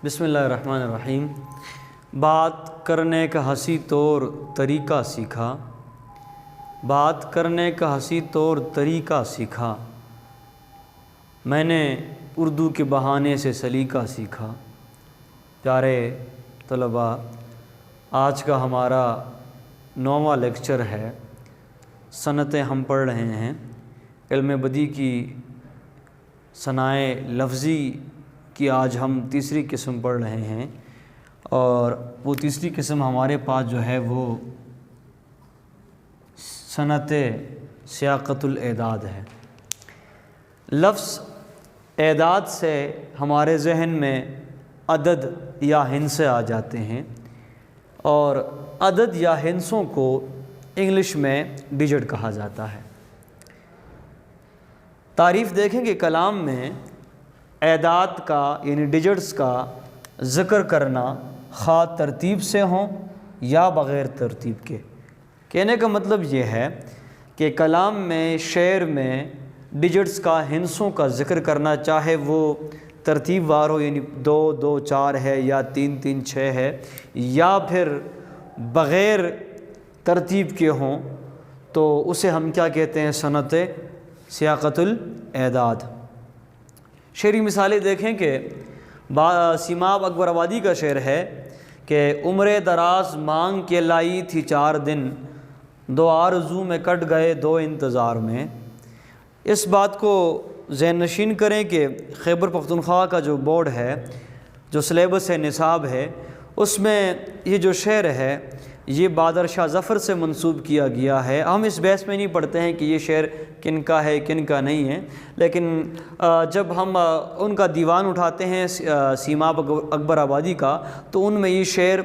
بسم اللہ الرحمن الرحیم۔ بات کرنے کا ہنسی طور طریقہ سیکھا، بات کرنے کا ہنسی طور طریقہ سیکھا، میں نے اردو کے بہانے سے سلیقہ سیکھا۔ پیارے طلباء، آج کا ہمارا 9واں لیکچر ہے۔ صنعتیں ہم پڑھ رہے ہیں، علم بدیع کی صنائع لفظی کی آج ہم تیسری قسم پڑھ رہے ہیں، اور وہ تیسری قسم ہمارے پاس جو ہے وہ صنعت سیاقت الاعداد ہے۔ لفظ اعداد سے ہمارے ذہن میں عدد یا ہندسے آ جاتے ہیں، اور عدد یا ہندسوں کو انگلش میں ڈیجٹ کہا جاتا ہے۔ تعریف دیکھیں کہ کلام میں اعداد کا یعنی ڈیجٹس کا ذکر کرنا خواہ ترتیب سے ہوں یا بغیر ترتیب کے۔ کہنے کا مطلب یہ ہے کہ کلام میں شعر میں ڈیجٹس کا ہندسوں کا ذکر کرنا، چاہے وہ ترتیب وار ہو یعنی 2 2 4 ہے یا 3 3 6 ہے، یا پھر بغیر ترتیب کے ہوں، تو اسے ہم کیا کہتے ہیں؟ صنعت سیاقت الاعداد۔ شعری مثالیں دیکھیں کہ سیماب اکبر آبادی کا شعر ہے کہ عمر دراز مانگ کے لائی تھی 4 دن، 2 آرزو میں کٹ گئے 2 انتظار میں۔ اس بات کو ذہن نشین کریں کہ خیبر پختونخوا کا جو بورڈ ہے، جو سلیبس ہے، نصاب ہے، اس میں یہ جو شعر ہے یہ بادر شاہ ظفر سے منسوب کیا گیا ہے۔ ہم اس بحث میں نہیں پڑھتے ہیں کہ یہ شعر کن کا ہے کن کا نہیں ہے، لیکن جب ہم ان کا دیوان اٹھاتے ہیں سیماب اکبر آبادی کا، تو ان میں یہ شعر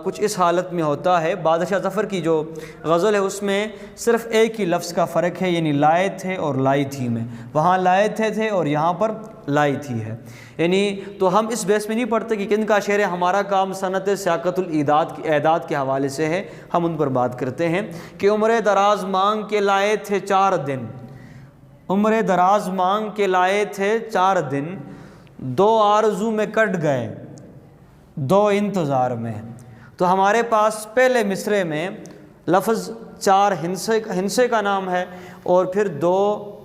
کچھ اس حالت میں ہوتا ہے۔ بادر شاہ ظفر کی جو غزل ہے اس میں صرف ایک ہی لفظ کا فرق ہے، یعنی لائے تھے اور لائی تھی میں، وہاں لائے تھے اور یہاں پر لائی تھی ہے۔ یعنی تو ہم اس بحث میں نہیں پڑھتے کہ کن کا شعر ہے۔ ہمارا کام صنعت سیاقت الاعداد کے حوالے سے ہے، ہم ان پر بات کرتے ہیں کہ عمر دراز مانگ کے لائے تھے 4 دن، عمر دراز مانگ کے لائے تھے 4 دن، 2 آرزو میں کٹ گئے 2 انتظار میں۔ تو ہمارے پاس پہلے مصرعے میں لفظ 4 ہندسے کا نام ہے، اور پھر 2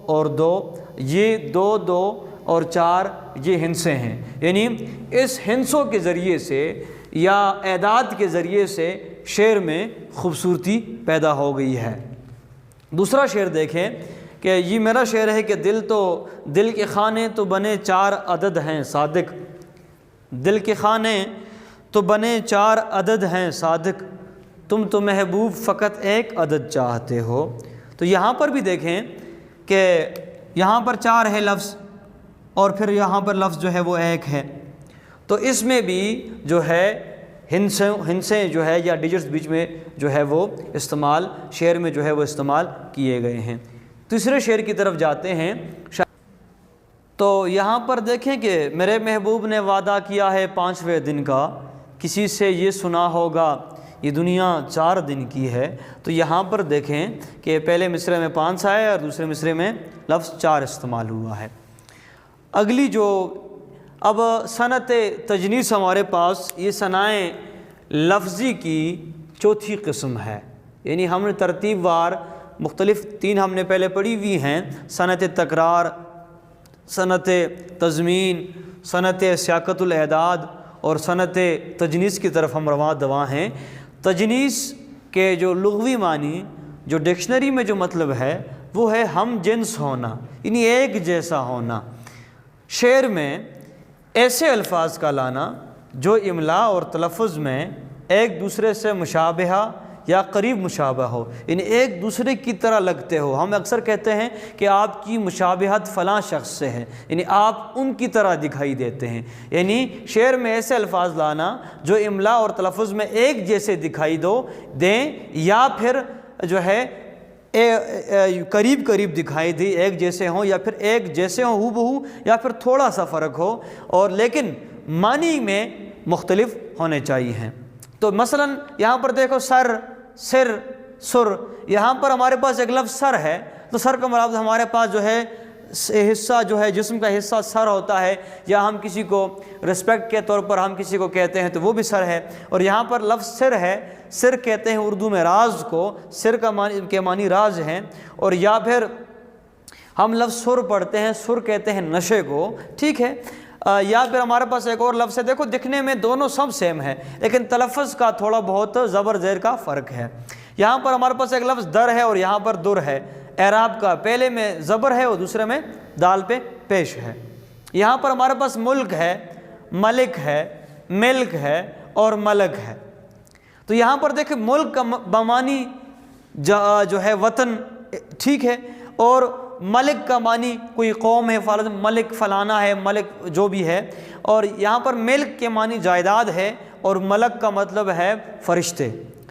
اور 2، یہ 2 2 اور 4 یہ ہندسے ہیں۔ یعنی اس ہندسوں کے ذریعے سے یا اعداد کے ذریعے سے شعر میں خوبصورتی پیدا ہو گئی ہے۔ دوسرا شعر دیکھیں کہ یہ میرا شعر ہے کہ دل کے خانے تو بنے 4 عدد ہیں صادق، دل کے خانے تو بنے 4 عدد ہیں صادق، تم تو محبوب فقط 1 عدد چاہتے ہو۔ تو یہاں پر بھی دیکھیں کہ یہاں پر 4 ہے لفظ، اور پھر یہاں پر لفظ جو ہے وہ 1 ہے، تو اس میں بھی جو ہے ہندسیں جو ہے یا ڈیجٹس بیچ میں جو ہے وہ استعمال شعر میں جو ہے وہ استعمال کیے گئے ہیں۔ تیسرے شعر کی طرف جاتے ہیں۔ تو یہاں پر دیکھیں کہ میرے محبوب نے وعدہ کیا ہے 5ویں دن کا، کسی سے یہ سنا ہوگا یہ دنیا 4 دن کی ہے۔ تو یہاں پر دیکھیں کہ پہلے مصرعے میں 5 آئے اور دوسرے مصرعے میں لفظ 4 استعمال ہوا ہے۔ اگلی جو اب صنعت تجنیس ہمارے پاس یہ صنائع لفظی کی چوتھی قسم ہے۔ یعنی ہم نے ترتیب وار مختلف 3 ہم نے پہلے پڑھی ہوئی ہیں، صنعت تکرار، صنعت تضمین، صنعت سیاقت الاعداد اور صنعت تجنیس کی طرف ہم رواں دواں ہیں۔ تجنیس کے جو لغوی معنی جو ڈکشنری میں جو مطلب ہے وہ ہے ہم جنس ہونا، یعنی ایک جیسا ہونا۔ شعر میں ایسے الفاظ کا لانا جو املا اور تلفظ میں ایک دوسرے سے مشابہہ یا قریب مشابہ ہو، یعنی ایک دوسرے کی طرح لگتے ہو۔ ہم اکثر کہتے ہیں کہ آپ کی مشابہت فلاں شخص سے ہے، یعنی آپ ان کی طرح دکھائی دیتے ہیں۔ یعنی شعر میں ایسے الفاظ لانا جو املا اور تلفظ میں ایک جیسے دکھائی دیں، یا پھر جو ہے قریب دکھائی دی، ایک جیسے ہوں یا پھر ایک جیسے ہوں ہو بہو، یا پھر تھوڑا سا فرق ہو، اور لیکن معنی میں مختلف ہونے چاہیے ہیں۔ تو مثلا یہاں پر دیکھو سر، سر، یہاں پر ہمارے پاس ایک لفظ سر ہے، تو سر کا مراد ہمارے پاس جو ہے حصہ جو ہے جسم کا حصہ سر ہوتا ہے، یا ہم کسی کو رسپیکٹ کے طور پر ہم کسی کو کہتے ہیں تو وہ بھی سر ہے، اور یہاں پر لفظ سر ہے، سر کہتے ہیں اردو میں راز کو، سر کے معنی راز ہیں، اور یا پھر ہم لفظ سر پڑھتے ہیں، سر کہتے ہیں نشے کو، ٹھیک ہے، یا پھر ہمارے پاس ایک اور لفظ ہے، دیکھو دکھنے میں دونوں سب سیم ہے لیکن تلفظ کا تھوڑا بہت زبر زیر کا فرق ہے۔ یہاں پر ہمارے پاس ایک لفظ در ہے اور یہاں پر در ہے، اعراب کا پہلے میں زبر ہے اور دوسرے میں دال پہ پیش ہے۔ یہاں پر ہمارے پاس ملک ہے، ملک ہے، ملک ہے اور ملک ہے۔ تو یہاں پر دیکھیں ملک کا بمانی جو ہے وطن، ٹھیک ہے، اور ملک کا معنی کوئی قوم ہے، ملک فلانا ہے، ملک جو بھی ہے، اور یہاں پر ملک کے معنی جائیداد ہے، اور ملک کا مطلب ہے فرشتے۔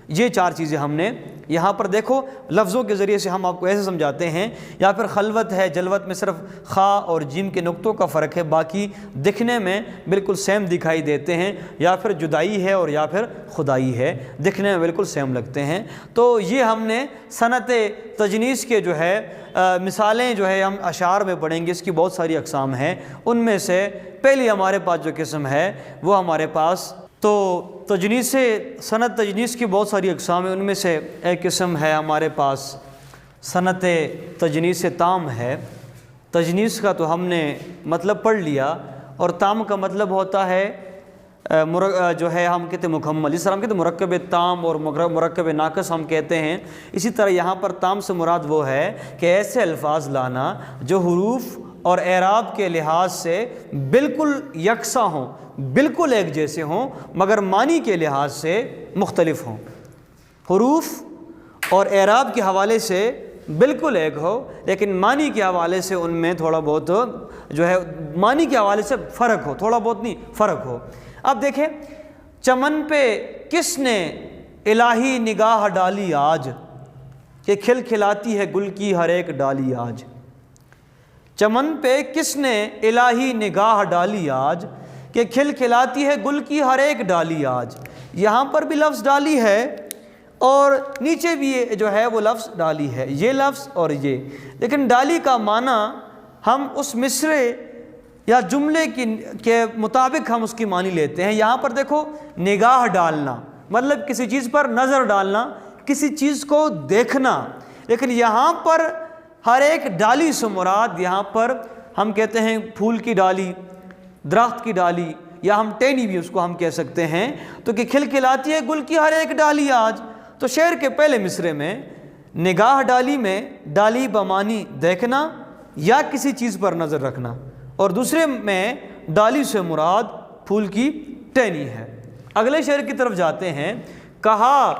یہ چار چیزیں ہم نے یہاں پر دیکھو لفظوں کے ذریعے سے ہم آپ کو ایسے سمجھاتے ہیں۔ یا پھر خلوت ہے، جلوت میں صرف خا اور جیم کے نقطوں کا فرق ہے، باقی دکھنے میں بالکل سیم دکھائی دیتے ہیں، یا پھر جدائی ہے اور یا پھر خدائی ہے، دکھنے میں بالکل سیم لگتے ہیں۔ تو یہ ہم نے صنعت تجنیس کے جو ہے مثالیں جو ہے ہم اشعار میں پڑھیں گے، اس کی بہت ساری اقسام ہیں، ان میں سے پہلی ہمارے پاس جو قسم ہے وہ ہمارے پاس تو تجنیس صنعت تجنیس کی بہت ساری اقسام ہیں، ان میں سے ایک قسم ہے ہمارے پاس صنعت تجنیس تام ہے۔ تجنیس کا تو ہم نے مطلب پڑھ لیا، اور تام کا مطلب ہوتا ہے جو ہے ہم کہتے ہیں مکمل، اس طرح ہم کہتے ہیں مرکب تام اور مرکب ناقص ہم کہتے ہیں۔ اسی طرح یہاں پر تام سے مراد وہ ہے کہ ایسے الفاظ لانا جو حروف اور اعراب کے لحاظ سے بالکل یکساں ہوں، بالکل ایک جیسے ہوں، مگر معنی کے لحاظ سے مختلف ہوں۔ حروف اور اعراب کے حوالے سے بالکل ایک ہو لیکن معنی کے حوالے سے ان میں تھوڑا بہت جو ہے معنی کے حوالے سے فرق ہو، تھوڑا بہت نہیں فرق ہو۔ اب دیکھیں، چمن پہ کس نے الہی نگاہ ڈالی آج، کہ کھل کھلاتی ہے گل کی ہر ایک ڈالی آج۔ چمن پہ کس نے الہی نگاہ ڈالی آج، کہ کھل کھلاتی ہے گل کی ہر ایک ڈالی آج۔ یہاں پر بھی لفظ ڈالی ہے اور نیچے بھی جو ہے وہ لفظ ڈالی ہے، یہ لفظ اور یہ، لیکن ڈالی کا معنی ہم اس مصرے یا جملے کے مطابق ہم اس کی معنی لیتے ہیں۔ یہاں پر دیکھو نگاہ ڈالنا مطلب کسی چیز پر نظر ڈالنا، کسی چیز کو دیکھنا، لیکن یہاں پر ہر ایک ڈالی سے مراد یہاں پر ہم کہتے ہیں پھول کی ڈالی، درخت کی ڈالی، یا ہم ٹہنی بھی اس کو ہم کہہ سکتے ہیں، تو کہ کھل کھلاتی ہے گل کی ہر ایک ڈالی آج۔ تو شعر کے پہلے مصرے میں نگاہ ڈالی میں ڈالی بمانی دیکھنا یا کسی چیز پر نظر رکھنا، اور دوسرے میں ڈالی سے مراد پھول کی ٹہنی ہے۔ اگلے شعر کی طرف جاتے ہیں۔ کہا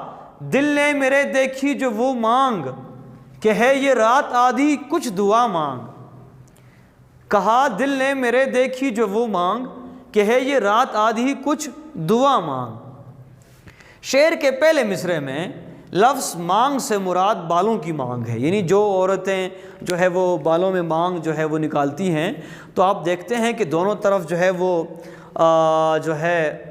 دل نے میرے دیکھی جو وہ مانگ، کہ ہے یہ رات آدھی کچھ دعا مانگ۔ کہا دل نے میرے دیکھی جو وہ مانگ، کہ ہے یہ رات آدھی کچھ دعا مانگ۔ شعر کے پہلے مصرے میں لفظ مانگ سے مراد بالوں کی مانگ ہے، یعنی جو عورتیں جو ہے وہ بالوں میں مانگ جو ہے وہ نکالتی ہیں، تو آپ دیکھتے ہیں کہ دونوں طرف جو ہے وہ جو ہے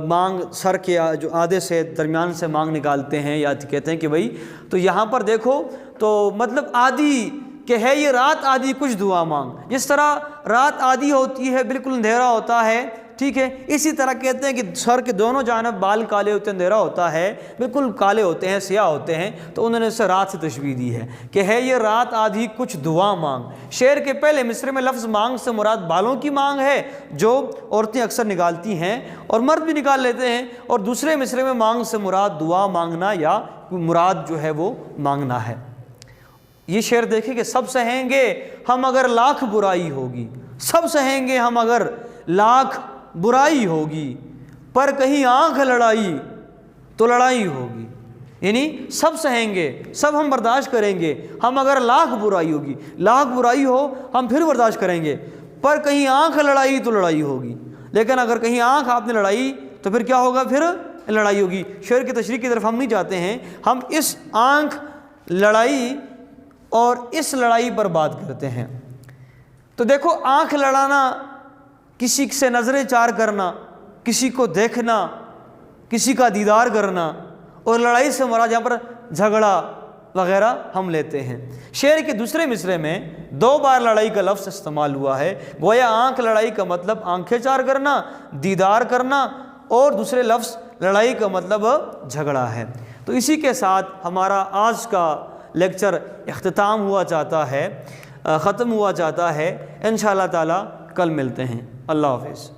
مانگ سر کے جو آدھے سے درمیان سے مانگ نکالتے ہیں، یا کہتے ہیں کہ بھئی تو یہاں پر دیکھو تو مطلب آدھی کہ ہے یہ رات آدھی کچھ دعا مانگ، جس طرح رات آدھی ہوتی ہے بالکل اندھیرا ہوتا ہے، ٹھیک ہے، اسی طرح کہتے ہیں کہ سر کے دونوں جانب بال کالے ہوتے ہیں، اندھیرا ہوتا ہے، بالکل کالے ہوتے ہیں، سیاہ ہوتے ہیں، تو انہوں نے اسے رات سے تشبیہ دی ہے کہ ہے یہ رات آدھی کچھ دعا مانگ۔ شعر کے پہلے مصرے میں لفظ مانگ سے مراد بالوں کی مانگ ہے جو عورتیں اکثر نکالتی ہیں اور مرد بھی نکال لیتے ہیں، اور دوسرے مصرے میں مانگ سے مراد دعا مانگنا یا مراد جو ہے وہ مانگنا ہے۔ یہ شعر دیکھیں کہ سب سہیں گے ہم اگر لاکھ برائی ہوگی، سب سہیں گے ہم اگر لاکھ برائی ہوگی، پر کہیں آنکھ لڑائی تو لڑائی ہوگی، یعنی سب سہیں گے، سب ہم برداشت کریں گے، ہم اگر لاکھ برائی ہوگی، لاکھ برائی ہو ہم پھر برداشت کریں گے، پر کہیں آنکھ لڑائی تو لڑائی ہوگی، لیکن اگر کہیں آنکھ آپ نے لڑائی تو پھر کیا ہوگا، پھر لڑائی ہوگی۔ شعر کی تشریح کی طرف ہم نہیں جاتے ہیں، ہم اس آنکھ لڑائی اور اس لڑائی پر بات کرتے ہیں۔ تو دیکھو آنکھ لڑانا، کسی سے نظریں چار کرنا، کسی کو دیکھنا، کسی کا دیدار کرنا، اور لڑائی سے مراد یہاں پر جھگڑا، وغیرہ ہم لیتے ہیں۔ شعر کے دوسرے مصرے میں 2 بار لڑائی کا لفظ استعمال ہوا ہے، گویا آنکھ لڑائی کا مطلب آنکھیں چار کرنا، دیدار کرنا، اور دوسرے لفظ لڑائی کا مطلب جھگڑا ہے۔ تو اسی کے ساتھ ہمارا آج کا لیکچر ختم ہوا چاہتا ہے، انشاءاللہ تعالی کل ملتے ہیں۔ اللہ حافظ۔